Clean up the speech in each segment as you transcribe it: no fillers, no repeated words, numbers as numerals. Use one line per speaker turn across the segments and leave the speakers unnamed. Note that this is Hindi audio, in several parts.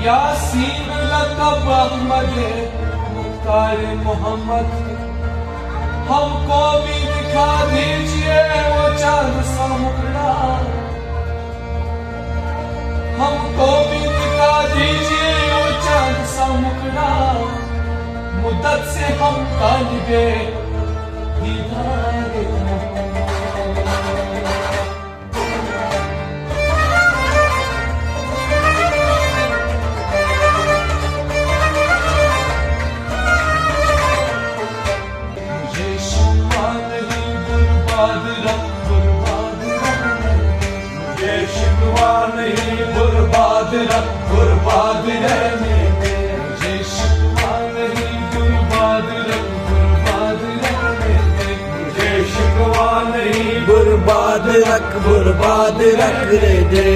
यासीन लक़ब अहमद मुख्तार मोहम्मद। हमको भी दिखा दीजिए वो चांद सा मुखड़ा, हमको भी दिखा दीजिए वो चांद सा मुखड़ा। मुद्दत से हम तालिबे दीदार बर्बाद रहने दे, मुझे शिकवा नहीं बर्बाद रख बर्बाद रहने दे, मुझे शिकवा नहीं बर्बाद रख बर्बाद रखने दे।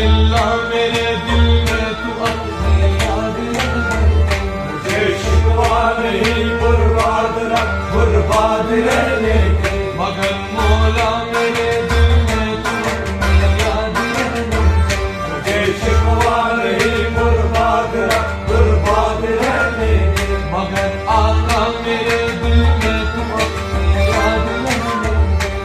अल्लाह मेरे दिल में तू अपनी याद रहने दे, मुझे शिकवा नहीं बर्बाद रख बर्बाद रहने दे। मगर मौला मेरे दिल में तू अपनी याद रहने दे, मुझे शिकवा नहीं बर्बाद रख बर्बाद रहने दे। मगर आका मेरे दिल में तू अपनी याद रहने दे,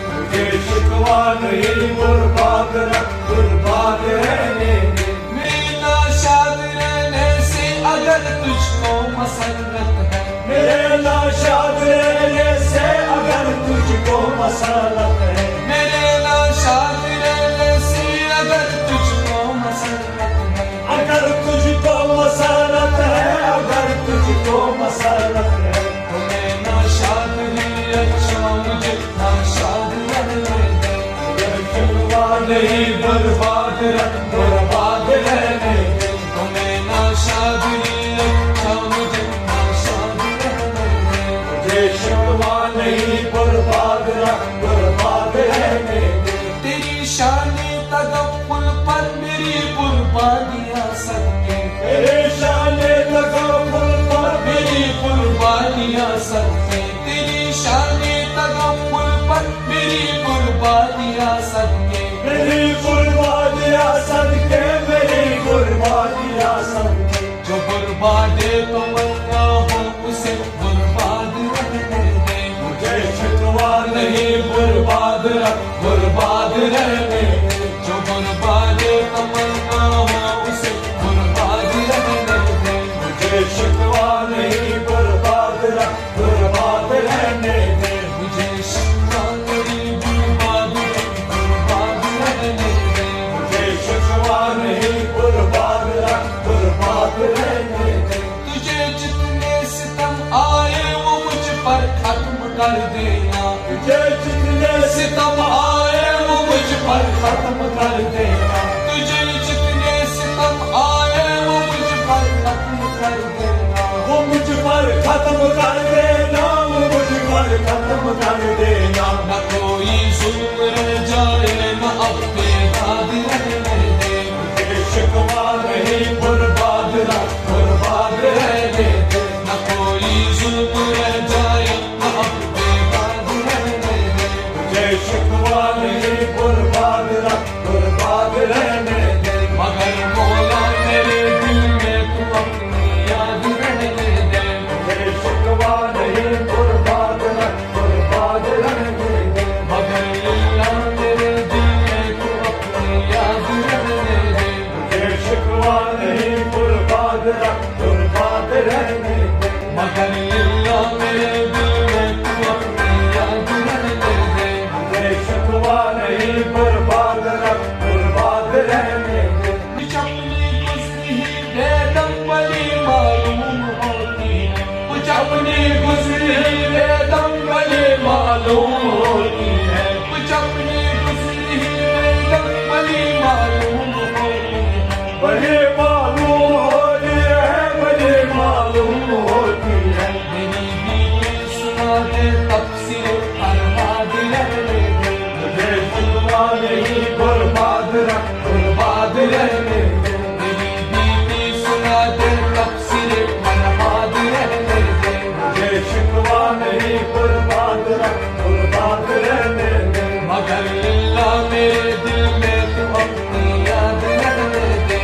मुझे शिकवा नहीं बर्बाद रख बर्बाद रहने दे। मेरे नाशाद रहने से अगर तुझको मसरत है, मेरे नाशाद रहने से अगर तुझको मसरत है, मेरे नाशाद रहने से अगर तुझको मसरत है, अगर तुझको मसरत है, अगर तुझको मसरत है, तो मैं नाशाद नहीं अच्छा मुझे नाशाद रहने दे, मुझे शिकवा नहीं बर्बाद रख बर्बाद रहने दे। तो मैं नाशाद नहीं अच्छा मुझे नाशाद रहने दे, मुझे शिकवा नहीं बर्बाद रख बर्बाद रहने दे। तेरी शानी तगफ्फुल पर मेरी कुर्बानियां सदके, तेरी शानी तगफ्फुल पर मेरी कुर्बानियां सदके, तेरी शानी तगफ्फुल पर मेरी कुर्बानियां सदके, मेरी कुर्बानियां सदके, मेरी कुर्बानियां सदके। जो बर्बादे तो मन्ना हो उसे बर्बाद रहने दे, मुझे शिकवा नहीं बर्बाद रख बर्बाद रहने दे। जो बर्बादे तो मन्ना हो उसे बर्बाद रहने दे, मुझे शिकवा नहीं बर्बाद रख बर्बाद रहने दे, मुझे शिकवा नहीं बर्बाद रख बर्बाद रहने दे, मुझे शिकवा नहीं बर्बाद रख बर्बाद रहने दे। तुझे जितने सितम आए वो मुझ पर खत्म कर देना, तुझे जितने सितम आए वो मुझ पर खत्म कर देना, तुझे जितने सितम आए वो मुझ पर खत्म कर देना, वो मुझ पर खत्म कर देना, वो मुझ पर खत्म कर देना। न कोई जुल्म रह जाए न अपने दाद रहने दे, मुझे शिकवा नहीं बर्बाद रख बर्बाद रहने दे। न कोई जुल्म रह जाए न अपने दाद रहने दे, मुझे शिकवा नहीं बर्बाद रख बर्बाद रहने दे। मगर मौला मेरे दिल में तू अपनी याद रहने दे, मुझे शिकवा नहीं बर्बाद रख बर्बाद रहने दे। मगर अल्लाह मेरे दिल में तू अपनी याद रहने दे, मुझे शिकवा नहीं बर्बाद रख बर्बाद रहने दे। मगर अल्लाह मेरे दिल में तू अपनी याद रहने दे, मुझे शिकवा नहीं बर्बाद रख बर्बाद रहने दे। कुछ अपनी गुजरी ही बेदम बली मालूम होती है, कुछ अपनी गुजरी ही बेदम बली मालूम होती है, कुछ अपनी गुजरी ही बेदम बली मालूम होती है, बड़ी मालूम होती है, बड़ी मालूम होती है। मेरी बीवी सुना दे तफसीर बर्बाद रहने दे, मुझे शिकवा नहीं बर्बाद रख बर्बाद रहने दे। मेरी बीवी सुना दे तफसीर बर्बाद रहने दे, मुझे शिकवा नहीं बर्बाद रख बर्बाद रहने दे। मगर अल्लाह मेरे दिल में तू अपनी याद रहने दे,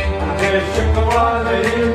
शिकवा नहीं